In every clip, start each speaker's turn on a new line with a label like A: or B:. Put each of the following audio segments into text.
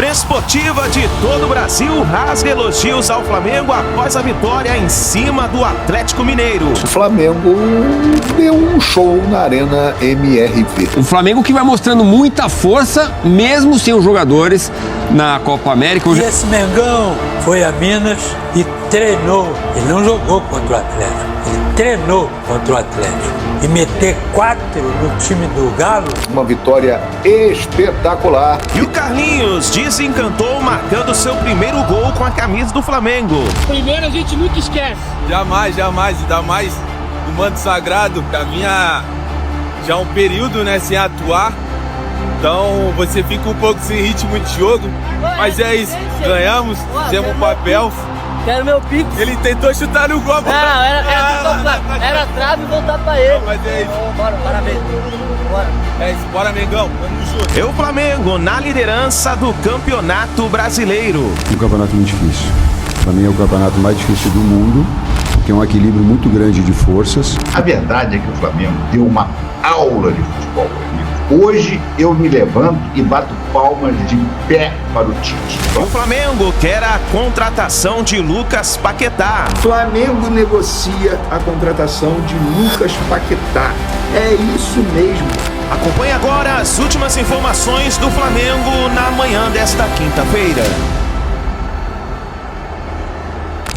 A: Imprensa esportiva de todo o Brasil rasga elogios ao Flamengo após a vitória em cima do Atlético Mineiro.
B: O Flamengo deu um show na Arena MRV.
C: O Flamengo que vai mostrando muita força, mesmo sem os jogadores na Copa América.
D: E esse Mengão foi a Minas e treinou. Ele não jogou contra o Atlético, ele treinou contra o Atlético. E meter 4 no time do Galo.
B: Uma vitória espetacular.
A: E o Carlinhos desencantou marcando seu primeiro gol com a camisa do Flamengo.
E: Primeiro a gente nunca esquece.
F: Jamais, ainda mais no manto sagrado. Pra mim já é um período, né, sem atuar. Então você fica um pouco sem ritmo de jogo. Mas é isso, ganhamos, fizemos um papel.
E: Quero meu pico.
F: Ele tentou chutar no gol.
E: Não, era trave e voltar pra ele.
F: Não, mas é isso.
E: Bora, parabéns. Bora.
F: É isso, bora Mengão, vamos junto.
A: E o Flamengo na liderança do Campeonato Brasileiro.
G: Um campeonato muito difícil. Para mim é o campeonato mais difícil do mundo, porque é um equilíbrio muito grande de forças.
H: A verdade é que o Flamengo deu uma aula de futebol. Hoje eu me levanto e bato palmas de pé para o Tite.
A: O Flamengo quer a contratação de Lucas Paquetá.
B: Flamengo negocia a contratação de Lucas Paquetá. É isso mesmo.
A: Acompanhe agora as últimas informações do Flamengo na manhã desta quinta-feira.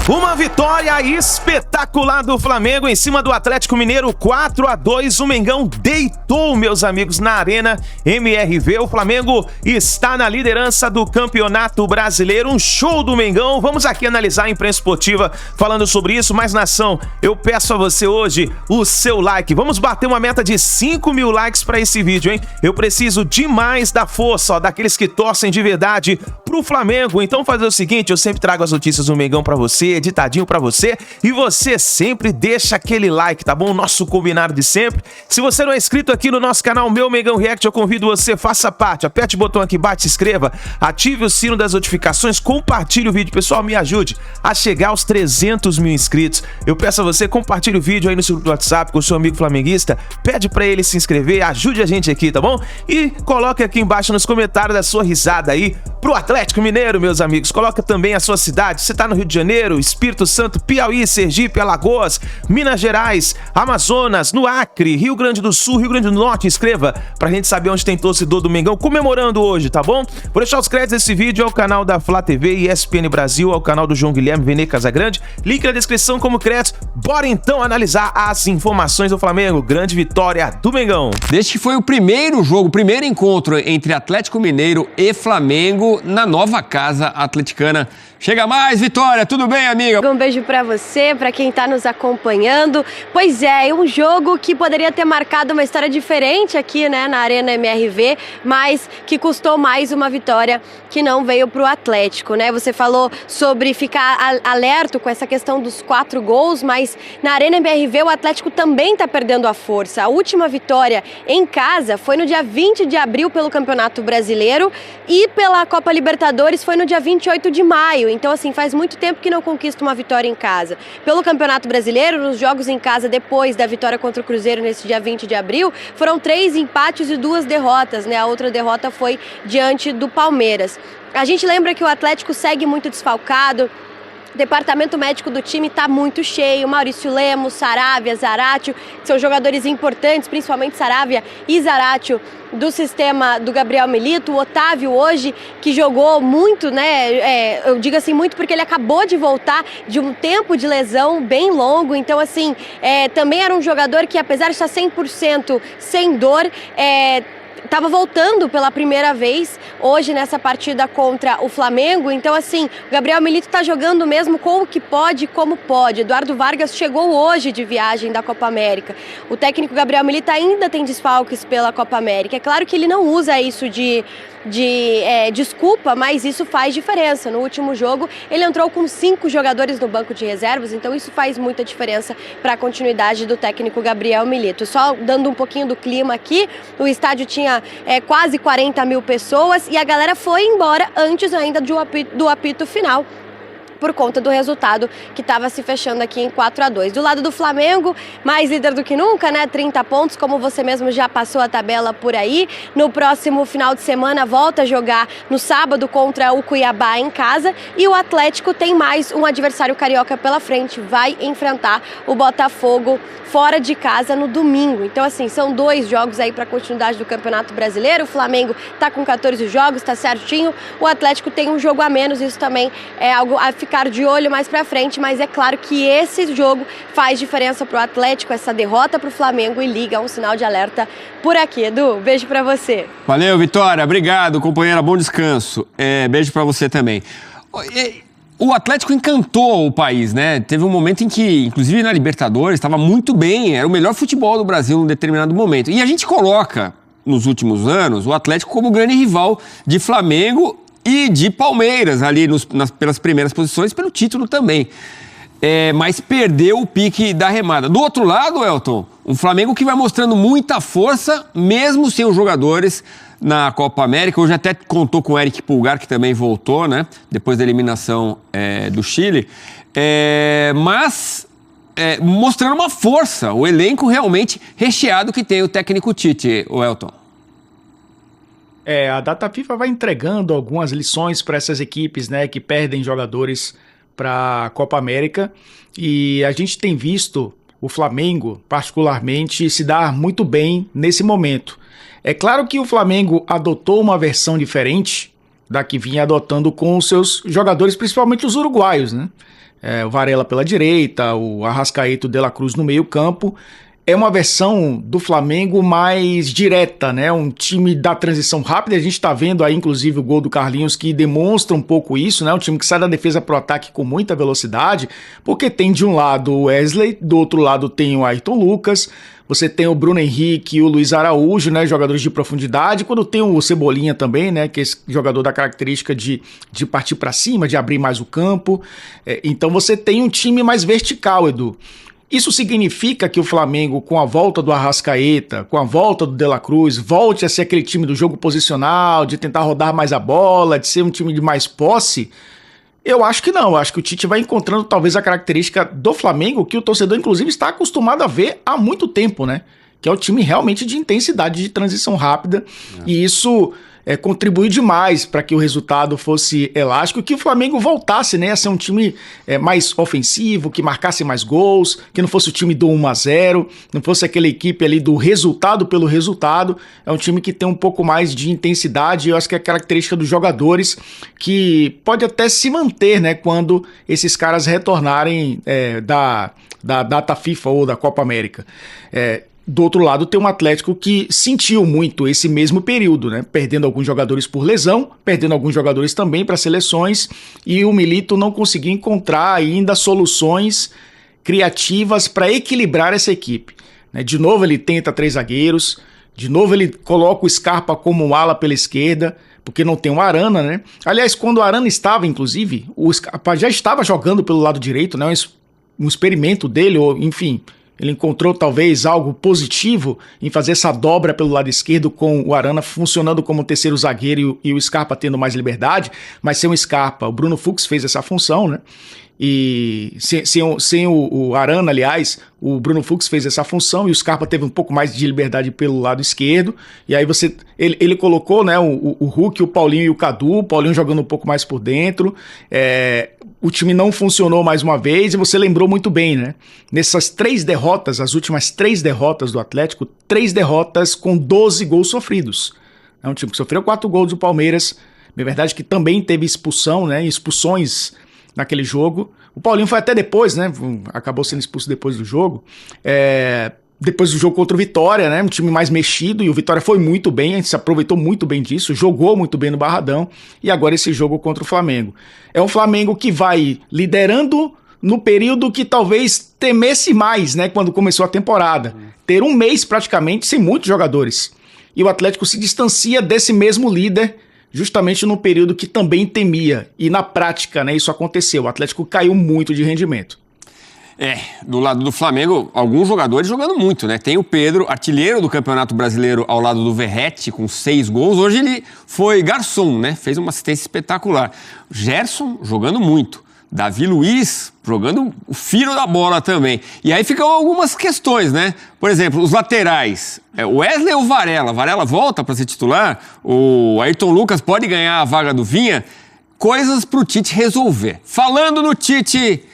A: Uma vitória espetacular do Flamengo em cima do Atlético Mineiro, 4-2. O Mengão deitou, meus amigos, na Arena MRV. O Flamengo está na liderança do Campeonato Brasileiro. Um show do Mengão. Vamos aqui analisar a imprensa esportiva falando sobre isso. Mas, nação, eu peço a você hoje o seu like. Vamos bater uma meta de 5.000 likes para esse vídeo, hein? Eu preciso demais da força, ó, daqueles que torcem de verdade pro Flamengo. Então, fazer o seguinte, eu sempre trago as notícias do Mengão para você, editadinho pra você, e você sempre deixa aquele like, tá bom? Nosso combinado de sempre. Se você não é inscrito aqui no nosso canal Meu Mengão React, eu convido você, faça parte, aperte o botão aqui embaixo, se inscreva, ative o sino das notificações, compartilhe o vídeo, pessoal, me ajude a chegar aos 300 mil inscritos. Eu peço a você, compartilhe o vídeo aí no seu grupo do WhatsApp com o seu amigo flamenguista, pede pra ele se inscrever, ajude a gente aqui, tá bom? E coloque aqui embaixo nos comentários a sua risada aí pro Atlético Mineiro, meus amigos. Coloca também a sua cidade, você tá no Rio de Janeiro, Espírito Santo, Piauí, Sergipe, Alagoas, Minas Gerais, Amazonas, no Acre, Rio Grande do Sul, Rio Grande do Norte. Inscreva pra gente saber onde tem torcedor do Mengão comemorando hoje, tá bom? Vou deixar os créditos desse vídeo ao canal da Flá TV e ESPN Brasil, ao canal do João Guilherme Vene Casagrande. Link na descrição como créditos. Bora então analisar as informações do Flamengo. Grande vitória do Mengão.
C: Desde que foi o primeiro jogo, o primeiro encontro entre Atlético Mineiro e Flamengo na nova casa atleticana. Chega mais, Vitória, tudo bem, amiga?
I: Um beijo pra você, pra quem tá nos acompanhando. Pois é, um jogo que poderia ter marcado uma história diferente aqui, né, na Arena MRV, mas que custou mais uma vitória que não veio pro Atlético, né? Você falou sobre ficar alerta com essa questão dos 4 gols, mas na Arena MRV o Atlético também tá perdendo a força. A última vitória em casa foi no dia 20 de abril pelo Campeonato Brasileiro e pela Copa Libertadores foi no dia 28 de maio. Então, assim, faz muito tempo que não conquista uma vitória em casa. Pelo Campeonato Brasileiro, nos jogos em casa depois da vitória contra o Cruzeiro nesse dia 20 de abril, foram 3 empates e 2 derrotas, né? A outra derrota foi diante do Palmeiras. A gente lembra que o Atlético segue muito desfalcado. O departamento médico do time está muito cheio. Maurício Lemos, Saravia, Zaratio, que são jogadores importantes, principalmente Saravia e Zaratio, do sistema do Gabriel Milito. O Otávio hoje, que jogou muito, né? Eu digo assim muito porque ele acabou de voltar de um tempo de lesão bem longo. Então, assim, também era um jogador que, apesar de estar 100% sem dor, estava voltando pela primeira vez hoje nessa partida contra o Flamengo. Então, assim, o Gabriel Milito está jogando mesmo com o que pode, como pode. Eduardo Vargas chegou hoje de viagem da Copa América. O técnico Gabriel Milito ainda tem desfalques pela Copa América. É claro que ele não usa isso de desculpa, mas isso faz diferença. No último jogo, ele entrou com 5 jogadores no banco de reservas, então isso faz muita diferença para a continuidade do técnico Gabriel Milito. Só dando um pouquinho do clima aqui, o estádio tinha quase 40 mil pessoas e a galera foi embora antes ainda do apito final. por conta do resultado que estava se fechando aqui em 4-2. Do lado do Flamengo, mais líder do que nunca, né? 30 pontos, como você mesmo já passou a tabela por aí. No próximo final de semana volta a jogar no sábado contra o Cuiabá em casa, e o Atlético tem mais um adversário carioca pela frente, vai enfrentar o Botafogo fora de casa no domingo. Então, assim, são 2 jogos aí para a continuidade do Campeonato Brasileiro. O Flamengo está com 14 jogos, está certinho. O Atlético tem um jogo a menos, isso também é algo a ficar de olho mais para frente, mas é claro que esse jogo faz diferença para o Atlético, essa derrota para o Flamengo, e liga um sinal de alerta por aqui. Edu, beijo para você.
C: Valeu, Vitória. Obrigado, companheira. Bom descanso. Beijo para você também. O Atlético encantou o país, né? Teve um momento em que, inclusive na Libertadores, estava muito bem, era o melhor futebol do Brasil num determinado momento. E a gente coloca, nos últimos anos, o Atlético como grande rival de Flamengo e de Palmeiras, ali pelas primeiras posições, pelo título também. Mas perdeu o pique da remada. Do outro lado, Elton, um Flamengo que vai mostrando muita força, mesmo sem os jogadores na Copa América. Hoje até contou com o Eric Pulgar, que também voltou, né? Depois da eliminação do Chile. Mas mostrando uma força, o elenco realmente recheado que tem o técnico Tite, o Elton.
J: A data FIFA vai entregando algumas lições para essas equipes, né, que perdem jogadores para a Copa América, e a gente tem visto o Flamengo, particularmente, se dar muito bem nesse momento. É claro que o Flamengo adotou uma versão diferente da que vinha adotando com os seus jogadores, principalmente os uruguaios, né? O Varela pela direita, o Arrascaeta, o De La Cruz no meio campo. É uma versão do Flamengo mais direta, né? Um time da transição rápida. A gente está vendo aí, inclusive, o gol do Carlinhos, que demonstra um pouco isso, né? Um time que sai da defesa para o ataque com muita velocidade, porque tem de um lado o Wesley, do outro lado tem o Ayrton Lucas, você tem o Bruno Henrique e o Luiz Araújo, né? Jogadores de profundidade. Quando tem o Cebolinha também, né? Que é esse jogador da característica de partir para cima, de abrir mais o campo. Então você tem um time mais vertical, Edu. Isso significa que o Flamengo, com a volta do Arrascaeta, com a volta do De La Cruz, volte a ser aquele time do jogo posicional, de tentar rodar mais a bola, de ser um time de mais posse? Eu acho que não. Eu acho que o Tite vai encontrando talvez a característica do Flamengo que o torcedor, inclusive, está acostumado a ver há muito tempo, né? Que é o time realmente de intensidade, de transição rápida. E isso contribuiu demais para que o resultado fosse elástico, que o Flamengo voltasse, né, a ser um time mais ofensivo, que marcasse mais gols, que não fosse o time do 1-0, não fosse aquela equipe ali do resultado pelo resultado. É um time que tem um pouco mais de intensidade, e eu acho que é característica dos jogadores, que pode até se manter, né, quando esses caras retornarem da data FIFA ou da Copa América. Do outro lado, tem um Atlético que sentiu muito esse mesmo período, né? Perdendo alguns jogadores por lesão, perdendo alguns jogadores também para seleções, e o Milito não conseguiu encontrar ainda soluções criativas para equilibrar essa equipe, né? De novo ele tenta 3 zagueiros, de novo ele coloca o Scarpa como um ala pela esquerda, porque não tem o Arana, né? Aliás, quando o Arana estava, inclusive, o Scarpa já estava jogando pelo lado direito, né? Um experimento dele, ou enfim... Ele encontrou talvez algo positivo em fazer essa dobra pelo lado esquerdo, com o Arana funcionando como terceiro zagueiro e o Scarpa tendo mais liberdade, mas sem o Scarpa, o Bruno Fux fez essa função, né? E sem o Arana, aliás, o Bruno Fux fez essa função e o Scarpa teve um pouco mais de liberdade pelo lado esquerdo. E aí ele colocou, né, o Hulk, o Paulinho e o Cadu, o Paulinho jogando um pouco mais por dentro. O time não funcionou mais uma vez, e você lembrou muito bem, né? Nessas 3 derrotas, as últimas 3 derrotas do Atlético, 3 derrotas com 12 gols sofridos. É um time que sofreu 4 gols do Palmeiras, na verdade que também teve expulsão, né? Expulsões naquele jogo. O Paulinho foi até depois, né? Acabou sendo expulso depois do jogo. Depois do jogo contra o Vitória, né? Um time mais mexido, e o Vitória foi muito bem, a gente se aproveitou muito bem disso, jogou muito bem no Barradão, e agora esse jogo contra o Flamengo. É um Flamengo que vai liderando no período que talvez temesse mais, né? Quando começou a temporada. Ter um mês praticamente sem muitos jogadores. E o Atlético se distancia desse mesmo líder justamente no período que também temia. E na prática, né, isso aconteceu. O Atlético caiu muito de rendimento.
C: Do lado do Flamengo, alguns jogadores jogando muito, né? Tem o Pedro, artilheiro do Campeonato Brasileiro ao lado do Verratti, com 6 gols. Hoje ele foi garçom, né? Fez uma assistência espetacular. Gerson jogando muito. Davi Luiz jogando o fino da bola também. E aí ficam algumas questões, né? Por exemplo, os laterais. Wesley ou Varela? Varela volta para ser titular? O Ayrton Lucas pode ganhar a vaga do Vinha? Coisas para o Tite resolver. Falando no Tite,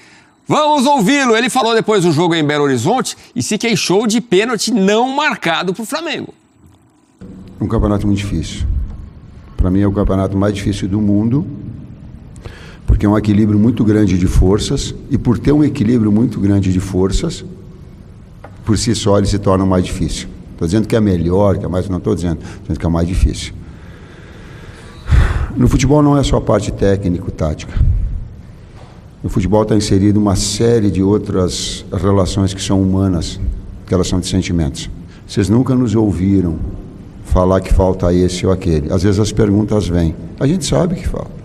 C: vamos ouvi-lo. Ele falou depois do jogo em Belo Horizonte e se queixou de pênalti não marcado para o Flamengo.
G: Um campeonato muito difícil. Para mim é o campeonato mais difícil do mundo, porque é um equilíbrio muito grande de forças, e por ter um equilíbrio muito grande de forças, por si só ele se torna mais difícil. Estou dizendo que é melhor, que é mais, não estou dizendo que é mais difícil. No futebol não é só a parte técnico-tática. No futebol está inserido uma série de outras relações que são humanas, que elas são de sentimentos. Vocês nunca nos ouviram falar que falta esse ou aquele. Às vezes as perguntas vêm. A gente sabe que falta.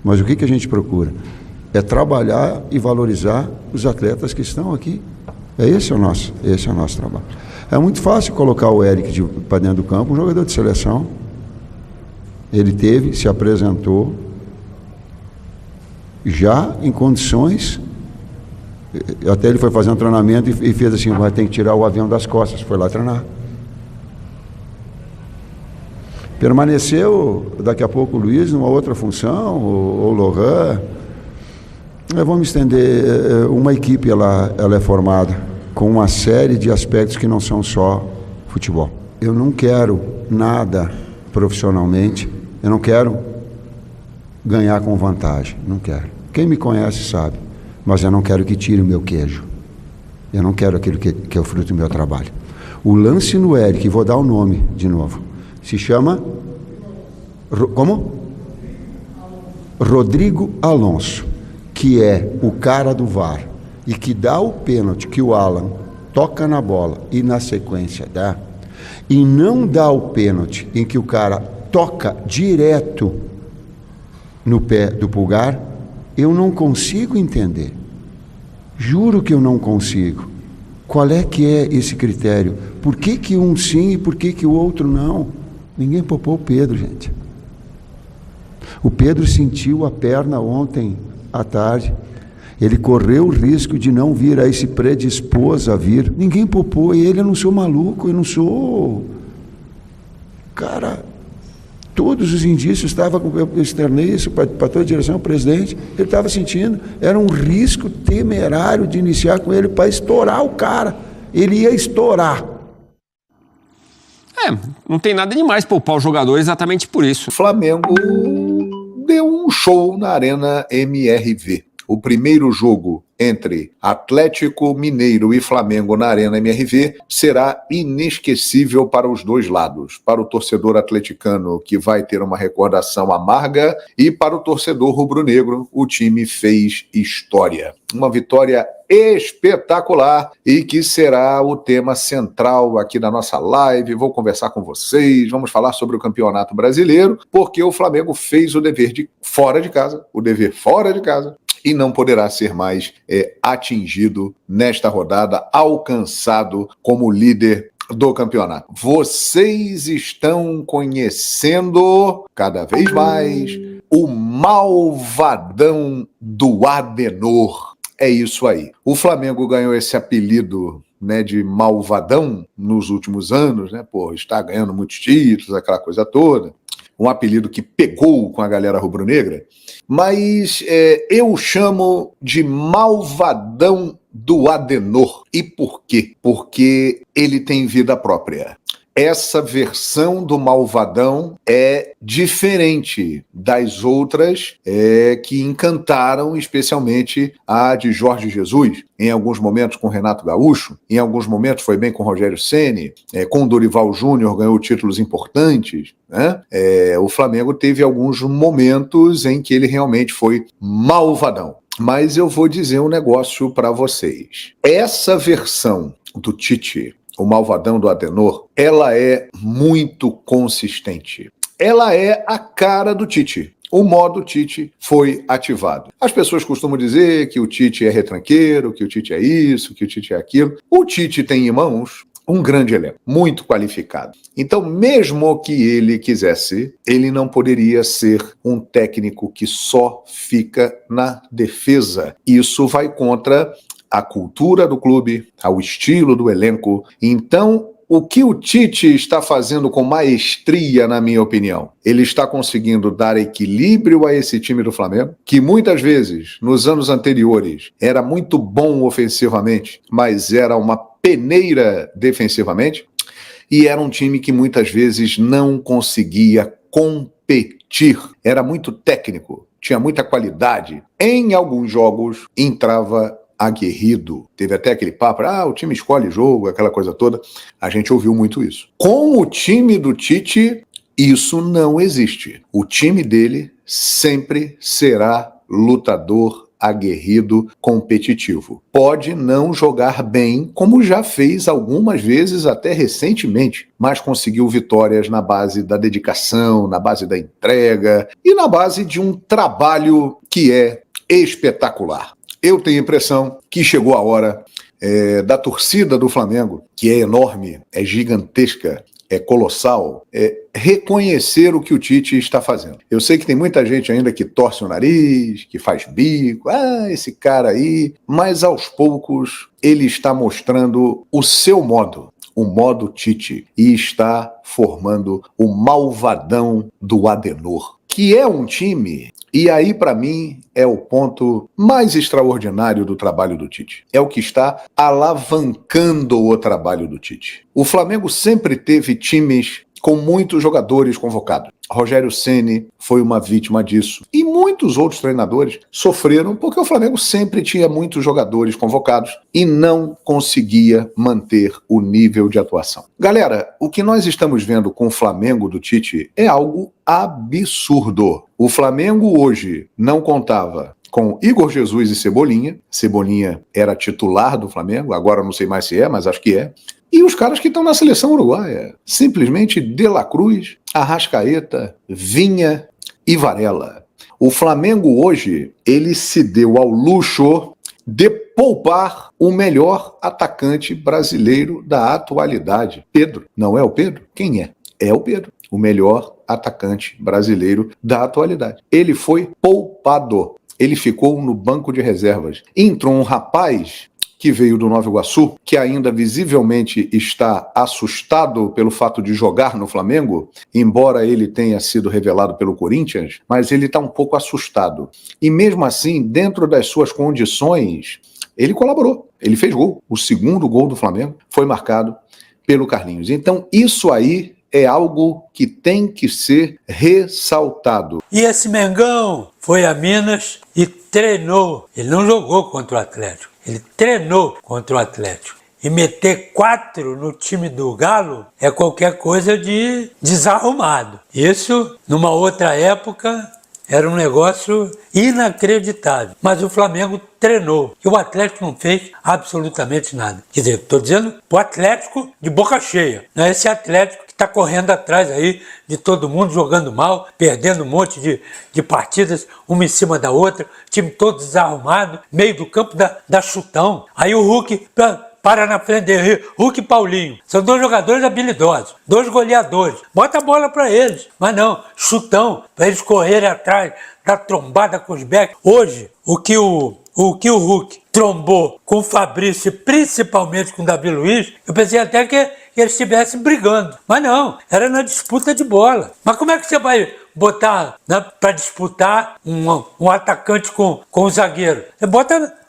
G: Mas o que a gente procura? É trabalhar e valorizar os atletas que estão aqui. Esse é o nosso trabalho. É muito fácil colocar o Eric para dentro do campo, um jogador de seleção. Ele se apresentou já em condições, até ele foi fazer um treinamento e fez assim, vai ter que tirar o avião das costas, foi lá treinar. Permaneceu, daqui a pouco, o Luiz, numa outra função, ou o Lohan. Vamos estender, uma equipe ela é formada com uma série de aspectos que não são só futebol. Eu não quero nada profissionalmente, eu não quero ganhar com vantagem, não quero. Quem me conhece sabe, mas eu não quero que tire o meu queijo. Eu não quero aquilo que é o fruto do meu trabalho. O lance no Eric, vou dar o nome de novo, se chama como? Rodrigo Alonso, que é o cara do VAR e que dá o pênalti que o Alan toca na bola e na sequência dá, e não dá o pênalti em que o cara toca direto no pé do pulgar, eu não consigo entender. Juro que eu não consigo. Qual é que é esse critério? Por que um sim e por que o outro não? Ninguém poupou o Pedro, gente. O Pedro sentiu a perna ontem à tarde. Ele correu o risco de não vir, aí se predispôs a vir. Ninguém poupou ele. Eu não sou maluco, eu não sou... Cara, todos os indícios estavam... Eu externei isso para toda a direção, o presidente. Ele estava sentindo. Era um risco temerário de iniciar com ele para estourar o cara. Ele ia estourar.
C: Não tem nada demais poupar o jogador exatamente por isso.
B: O Flamengo deu um show na Arena MRV. O primeiro jogo entre Atlético Mineiro e Flamengo na Arena MRV será inesquecível para os dois lados. Para o torcedor atleticano, que vai ter uma recordação amarga, e para o torcedor rubro-negro, o time fez história. Uma vitória espetacular e que será o tema central aqui da nossa live. Vou conversar com vocês, vamos falar sobre o Campeonato Brasileiro, porque o Flamengo fez o dever fora de casa, e não poderá ser mais atingido nesta rodada, alcançado como líder do campeonato. Vocês estão conhecendo cada vez mais o malvadão do Adenor. É isso aí. O Flamengo ganhou esse apelido, né, de malvadão nos últimos anos, né? Está ganhando muitos títulos, aquela coisa toda. Um apelido que pegou com a galera rubro-negra, mas eu chamo de malvadão do Adenor. E por quê? Porque ele tem vida própria. Essa versão do malvadão é diferente das outras que encantaram, especialmente a de Jorge Jesus, em alguns momentos com Renato Gaúcho, em alguns momentos foi bem com Rogério Ceni, com Dorival Júnior ganhou títulos importantes, né? O Flamengo teve alguns momentos em que ele realmente foi malvadão. Mas eu vou dizer um negócio para vocês. Essa versão do Tite, o malvadão do Adenor, ela é muito consistente. Ela é a cara do Tite. O modo Tite foi ativado. As pessoas costumam dizer que o Tite é retranqueiro, que o Tite é isso, que o Tite é aquilo. O Tite tem em mãos um grande elenco, muito qualificado. Então, mesmo que ele quisesse, ele não poderia ser um técnico que só fica na defesa. Isso vai contra a cultura do clube, ao estilo do elenco. Então, o que o Tite está fazendo com maestria, na minha opinião? Ele está conseguindo dar equilíbrio a esse time do Flamengo, que muitas vezes, nos anos anteriores, era muito bom ofensivamente, mas era uma peneira defensivamente, e era um time que muitas vezes não conseguia competir. Era muito técnico, tinha muita qualidade. Em alguns jogos, entrava aguerrido. Teve até aquele papo, o time escolhe jogo, aquela coisa toda. A gente ouviu muito isso. Com o time do Tite, isso não existe. O time dele sempre será lutador, aguerrido, competitivo. Pode não jogar bem, como já fez algumas vezes, até recentemente, mas conseguiu vitórias na base da dedicação, na base da entrega e na base de um trabalho que é espetacular. Eu tenho a impressão que chegou a hora da torcida do Flamengo, que é enorme, é gigantesca, é colossal, reconhecer o que o Tite está fazendo. Eu sei que tem muita gente ainda que torce o nariz, que faz bico, esse cara aí, mas aos poucos ele está mostrando o seu modo, o modo Tite, e está formando o malvadão do Adenor, que é um time. E aí, para mim, é o ponto mais extraordinário do trabalho do Tite. É o que está alavancando o trabalho do Tite. O Flamengo sempre teve times com muitos jogadores convocados. Rogério Ceni foi uma vítima disso. E muitos outros treinadores sofreram porque o Flamengo sempre tinha muitos jogadores convocados e não conseguia manter o nível de atuação. Galera, o que nós estamos vendo com o Flamengo do Tite é algo absurdo. O Flamengo hoje não contava com Igor Jesus e Cebolinha. Cebolinha era titular do Flamengo, agora não sei mais se é, mas acho que é. E os caras que estão na seleção uruguaia, simplesmente De La Cruz, Arrascaeta, Vinha e Varela. O Flamengo hoje, ele se deu ao luxo de poupar o melhor atacante brasileiro da atualidade. Pedro. Não é o Pedro? Quem é? É o Pedro, o melhor atacante brasileiro da atualidade. Ele foi poupado. Ele ficou no banco de reservas. Entrou um rapaz que veio do Nova Iguaçu, que ainda visivelmente está assustado pelo fato de jogar no Flamengo, embora ele tenha sido revelado pelo Corinthians, mas ele está um pouco assustado. E mesmo assim, dentro das suas condições, ele colaborou, ele fez gol. O segundo gol do Flamengo foi marcado pelo Carlinhos. Então, isso aí é algo que tem que ser ressaltado.
D: E esse Mengão foi a Minas e treinou. Ele não jogou contra o Atlético, ele treinou contra o Atlético. E meter 4 no time do Galo é qualquer coisa de desarrumado. Isso, numa outra época, era um negócio inacreditável. Mas o Flamengo treinou. E o Atlético não fez absolutamente nada. Quer dizer, estou dizendo o Atlético de boca cheia. Não é esse Atlético que está correndo atrás aí de todo mundo, jogando mal, perdendo um monte de partidas, uma em cima da outra, time todo desarrumado, meio do campo da chutão. Aí o Hulk para na frente dele, Hulk e Paulinho. São 2 jogadores habilidosos, 2 goleadores. Bota a bola para eles. Mas não, chutão, para eles correrem atrás, dar trombada com os backs. Hoje, o que o Hulk trombou com o Fabrício e principalmente com o Davi Luiz, eu pensei até que eles estivessem brigando. Mas não, era na disputa de bola. Mas como é que você vai botar, né, para disputar um atacante com o zagueiro? Você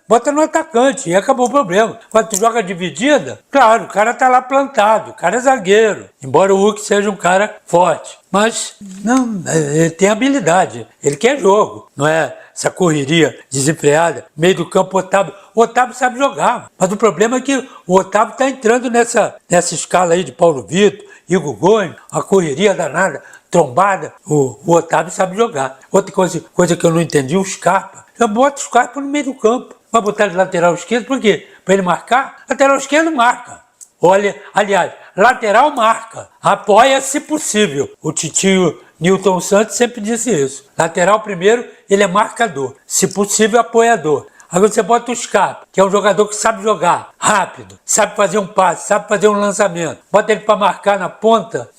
D: bota no atacante e acabou o problema. Quando tu joga dividida, claro, o cara tá lá plantado, o cara é zagueiro. Embora o Hulk seja um cara forte. Mas não, ele tem habilidade, ele quer jogo. Não é essa correria desenfreada, meio do campo Otávio. O Otávio sabe jogar, mas o problema é que o Otávio está entrando nessa escala aí de Paulo Vitor, Igor Gomes, a correria danada, trombada. O Otávio sabe jogar. Outra coisa que eu não entendi, o Scarpa. Eu boto o Scarpa no meio do campo. Vai botar de lateral esquerdo, por quê? Para ele marcar? Lateral esquerdo marca. Olha, aliás, lateral marca. Apoia se possível. O titio Newton Santos sempre disse isso. Lateral primeiro, ele é marcador. Se possível, apoiador. Agora você bota o Scarpa, que é um jogador que sabe jogar rápido, sabe fazer um passe, sabe fazer um lançamento. Bota ele para marcar na ponta,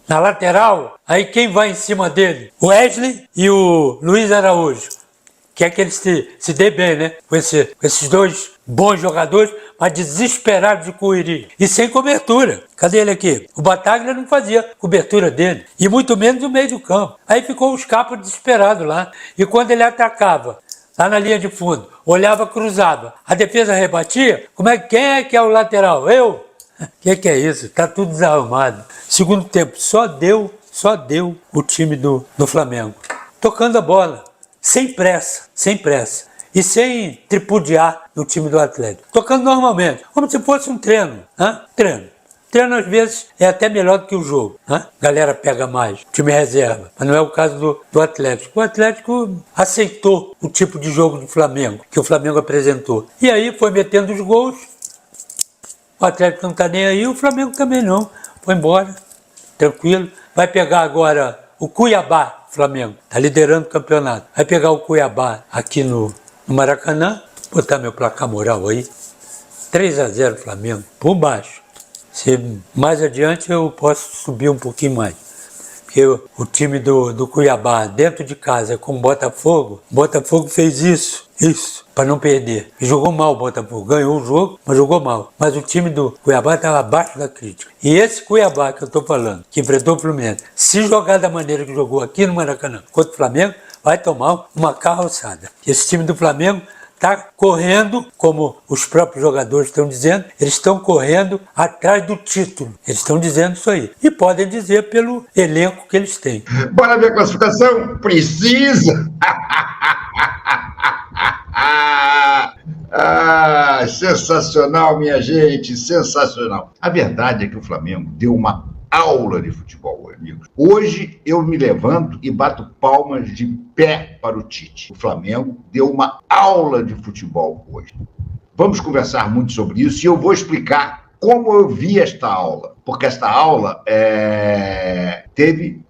D: na lateral, aí quem vai em cima dele? O Wesley e o Luiz Araújo. Que é que eles se dê bem, né? Com esses dois bons jogadores, mas desesperados de correria. E sem cobertura. Cadê ele aqui? O Bataglia não fazia cobertura dele. E muito menos no meio do campo. Aí ficou o Scarpa desesperado lá. E quando ele atacava, lá na linha de fundo, olhava, cruzava. A defesa rebatia. Quem é que é o lateral? Eu? Que é isso? Tá tudo desarrumado. Segundo tempo, só deu o time do Flamengo. Tocando a bola. Sem pressa. E sem tripudiar no time do Atlético. Tocando normalmente, como se fosse um treino. Treino, às vezes, é até melhor do que o jogo. Galera pega mais, time reserva. Mas não é o caso do Atlético. O Atlético aceitou o tipo de jogo do Flamengo, que o Flamengo apresentou. E aí foi metendo os gols. O Atlético não está nem aí, o Flamengo também não. Foi embora, tranquilo. Vai pegar agora o Cuiabá. Flamengo está liderando o campeonato. Vai pegar o Cuiabá aqui no Maracanã. Botar meu placar moral aí. 3-0 Flamengo, por baixo. Se mais adiante eu posso subir um pouquinho mais. Porque o time do Cuiabá, dentro de casa, com o Botafogo fez isso, para não perder. E jogou mal o Botafogo. Ganhou o jogo, mas jogou mal. Mas o time do Cuiabá estava abaixo da crítica. E esse Cuiabá que eu estou falando, que enfrentou o Fluminense, se jogar da maneira que jogou aqui no Maracanã contra o Flamengo, vai tomar uma carroçada. Esse time do Flamengo está correndo, como os próprios jogadores estão dizendo, eles estão correndo atrás do título. Eles estão dizendo isso aí. E podem dizer pelo elenco que eles têm.
H: Bora ver a classificação? Precisa! Sensacional, minha gente, sensacional. A verdade é que o Flamengo deu uma aula de futebol, amigos. Hoje eu me levanto e bato palmas de pé para o Tite. O Flamengo deu uma aula de futebol hoje. Vamos conversar muito sobre isso e eu vou explicar como eu vi esta aula. Porque esta aula teve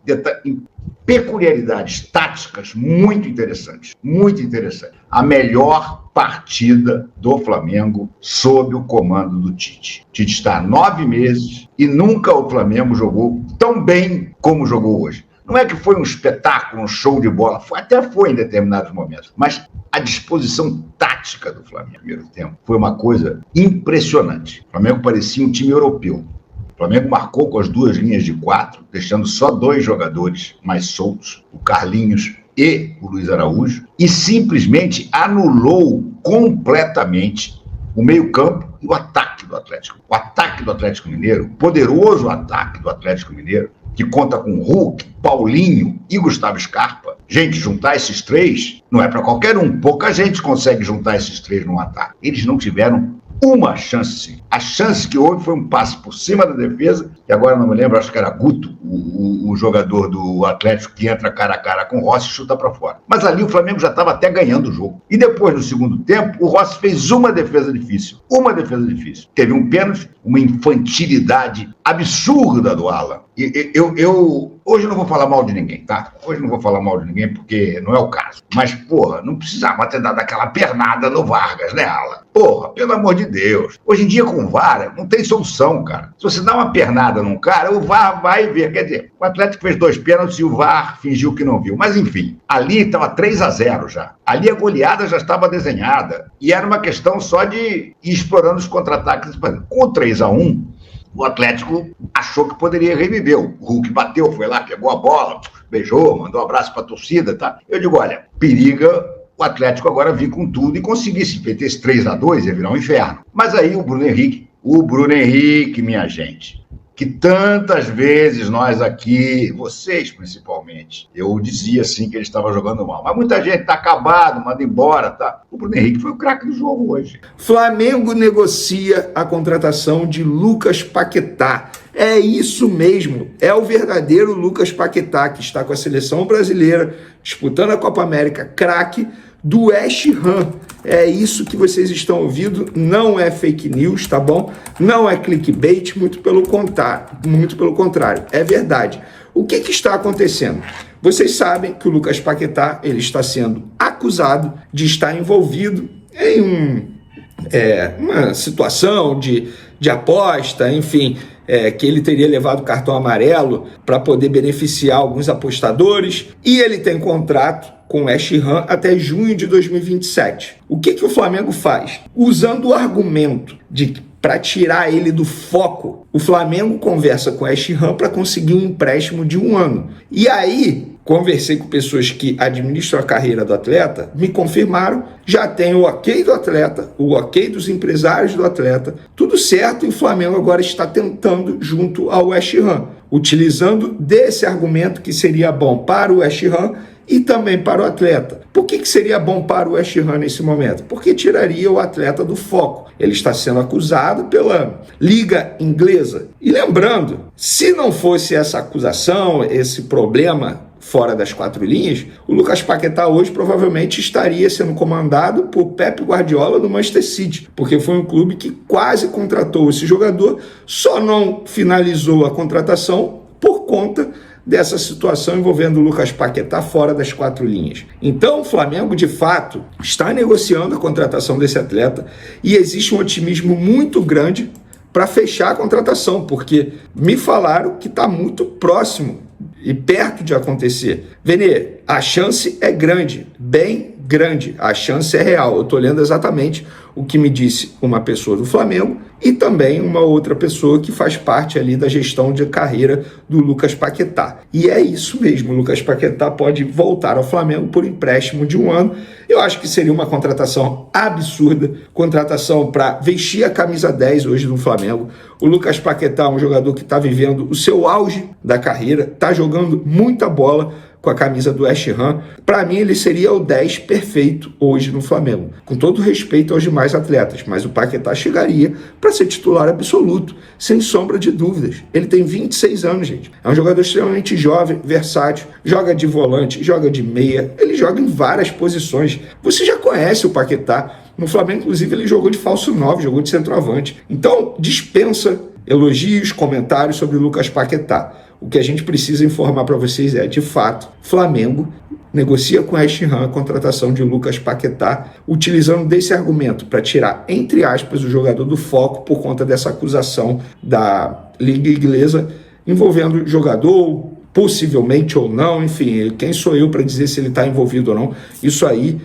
H: peculiaridades táticas muito interessantes. Muito interessantes. A melhor partida do Flamengo sob o comando do Tite. Tite está há 9 meses e nunca o Flamengo jogou tão bem como jogou hoje. Não é que foi um espetáculo, um show de bola, até foi em determinados momentos, mas a disposição tática do Flamengo no primeiro tempo foi uma coisa impressionante. O Flamengo parecia um time europeu. O Flamengo marcou com as 2 linhas de 4, deixando só 2 jogadores mais soltos, o Carlinhos e o Luiz Araújo, e simplesmente anulou completamente o meio-campo e o ataque do Atlético. O ataque do Atlético Mineiro, o poderoso ataque do Atlético Mineiro, que conta com Hulk, Paulinho e Gustavo Scarpa. Gente, juntar esses 3 não é para qualquer um. Pouca gente consegue juntar esses 3 num ataque. Eles não tiveram uma chance. A chance que houve foi um passe por cima da defesa, e agora não me lembro, acho que era Guto, o jogador do Atlético, que entra cara a cara com o Rossi e chuta para fora. Mas ali o Flamengo já estava até ganhando o jogo. E depois, no segundo tempo, o Rossi fez uma defesa difícil. Teve um pênalti, uma infantilidade absurda do Alan. Hoje eu não vou falar mal de ninguém, tá? Hoje não vou falar mal de ninguém porque não é o caso. Mas, porra, não precisava ter dado aquela pernada no Vargas, né, Alan? Porra, pelo amor de Deus. Hoje em dia, com o VAR, não tem solução, cara. Se você dá uma pernada num cara, o VAR vai ver. Quer dizer, o Atlético fez 2 pênaltis e o VAR fingiu que não viu. Mas, enfim, ali estava 3-0 já. Ali a goleada já estava desenhada. E era uma questão só de ir explorando os contra-ataques. Com o 3-1, o Atlético achou que poderia reviver. O Hulk bateu, foi lá, pegou a bola, beijou, mandou um abraço para a torcida, tá? Eu digo, olha, periga o Atlético agora vir com tudo e conseguir. Se meter esse 3-2 ia virar um inferno. Mas aí o Bruno Henrique, minha gente, que tantas vezes nós aqui, vocês principalmente, eu dizia assim que ele estava jogando mal. Mas muita gente tá acabado, manda embora, tá? O Bruno Henrique foi o craque do jogo hoje.
K: Flamengo negocia a contratação de Lucas Paquetá. É isso mesmo, é o verdadeiro Lucas Paquetá, que está com a seleção brasileira, disputando a Copa América, craque do West Ham. É isso que vocês estão ouvindo, não é fake news, tá bom? Não é clickbait, muito pelo contrário, é verdade. O que está acontecendo? Vocês sabem que o Lucas Paquetá, ele está sendo acusado de estar envolvido em uma situação de aposta, enfim, que ele teria levado cartão amarelo para poder beneficiar alguns apostadores, e ele tem contrato com o West Ham até junho de 2027. O que o Flamengo faz? Usando o argumento de para tirar ele do foco, o Flamengo conversa com o West Ham para conseguir um empréstimo de 1 ano. E aí, conversei com pessoas que administram a carreira do atleta, me confirmaram, já tem o ok do atleta, o ok dos empresários do atleta, tudo certo, e o Flamengo agora está tentando junto ao West Ham, utilizando desse argumento que seria bom para o West Ham e também para o atleta. Por que seria bom para o West Ham nesse momento? Porque tiraria o atleta do foco. Ele está sendo acusado pela Liga Inglesa. E lembrando, se não fosse essa acusação, esse problema fora das 4 linhas, o Lucas Paquetá hoje provavelmente estaria sendo comandado por Pep Guardiola do Manchester City, porque foi um clube que quase contratou esse jogador, só não finalizou a contratação por conta dessa situação envolvendo o Lucas Paquetá fora das 4 linhas. Então o Flamengo, de fato, está negociando a contratação desse atleta e existe um otimismo muito grande para fechar a contratação, porque me falaram que está muito próximo e perto de acontecer. Vene, a chance é grande, bem grande, a chance é real. Eu estou lendo exatamente o que me disse uma pessoa do Flamengo e também uma outra pessoa que faz parte ali da gestão de carreira do Lucas Paquetá. E é isso mesmo, o Lucas Paquetá pode voltar ao Flamengo por empréstimo de 1 ano. Eu acho que seria uma contratação absurda, contratação para vestir a camisa 10 hoje no Flamengo. O Lucas Paquetá é um jogador que está vivendo o seu auge da carreira, está jogando muita bola com a camisa do West Ham. Para mim, ele seria o 10 perfeito hoje no Flamengo. Com todo respeito aos demais atletas, mas o Paquetá chegaria para ser titular absoluto, sem sombra de dúvidas. Ele tem 26 anos, gente. É um jogador extremamente jovem, versátil, joga de volante, joga de meia, ele joga em várias posições. Você já conhece o Paquetá. No Flamengo, inclusive, ele jogou de falso 9, jogou de centroavante. Então, dispensa elogios, comentários sobre o Lucas Paquetá. O que a gente precisa informar para vocês é, de fato, Flamengo negocia com a West Ham a contratação de Lucas Paquetá, utilizando desse argumento para tirar, entre aspas, o jogador do foco por conta dessa acusação da Liga Inglesa envolvendo o jogador, possivelmente ou não, enfim, quem sou eu para dizer se ele está envolvido ou não? Isso aí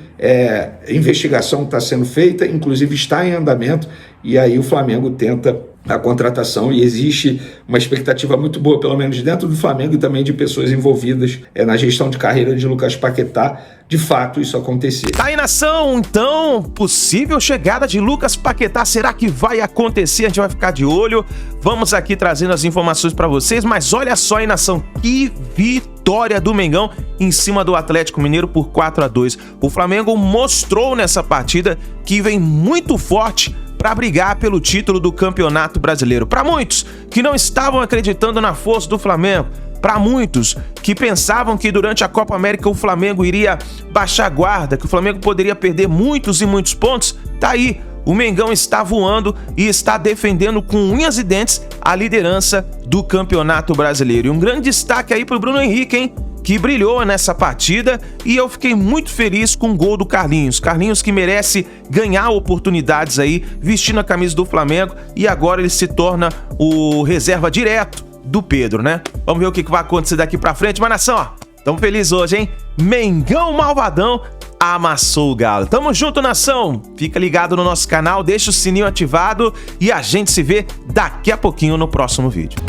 K: a investigação está sendo feita, inclusive está em andamento, e aí o Flamengo tenta a contratação e existe uma expectativa muito boa, pelo menos dentro do Flamengo e também de pessoas envolvidas na gestão de carreira de Lucas Paquetá, de fato isso acontecer.
A: Tá aí, nação, então, possível chegada de Lucas Paquetá, será que vai acontecer? A gente vai ficar de olho, vamos aqui trazendo as informações para vocês, mas olha só aí, nação, que vitória do Mengão em cima do Atlético Mineiro por 4-2. O Flamengo mostrou nessa partida que vem muito forte para brigar pelo título do Campeonato Brasileiro. Para muitos que não estavam acreditando na força do Flamengo, para muitos que pensavam que durante a Copa América o Flamengo iria baixar a guarda, que o Flamengo poderia perder muitos e muitos pontos, tá aí, o Mengão está voando e está defendendo com unhas e dentes a liderança do Campeonato Brasileiro. E um grande destaque aí pro Bruno Henrique, hein? Que brilhou nessa partida, e eu fiquei muito feliz com o gol do Carlinhos. Carlinhos que merece ganhar oportunidades aí, vestindo a camisa do Flamengo, e agora ele se torna o reserva direto do Pedro, né? Vamos ver o que vai acontecer daqui pra frente, mas nação, ó, tamo feliz hoje, hein? Mengão malvadão amassou o Galo. Tamo junto, nação! Fica ligado no nosso canal, deixa o sininho ativado e a gente se vê daqui a pouquinho no próximo vídeo.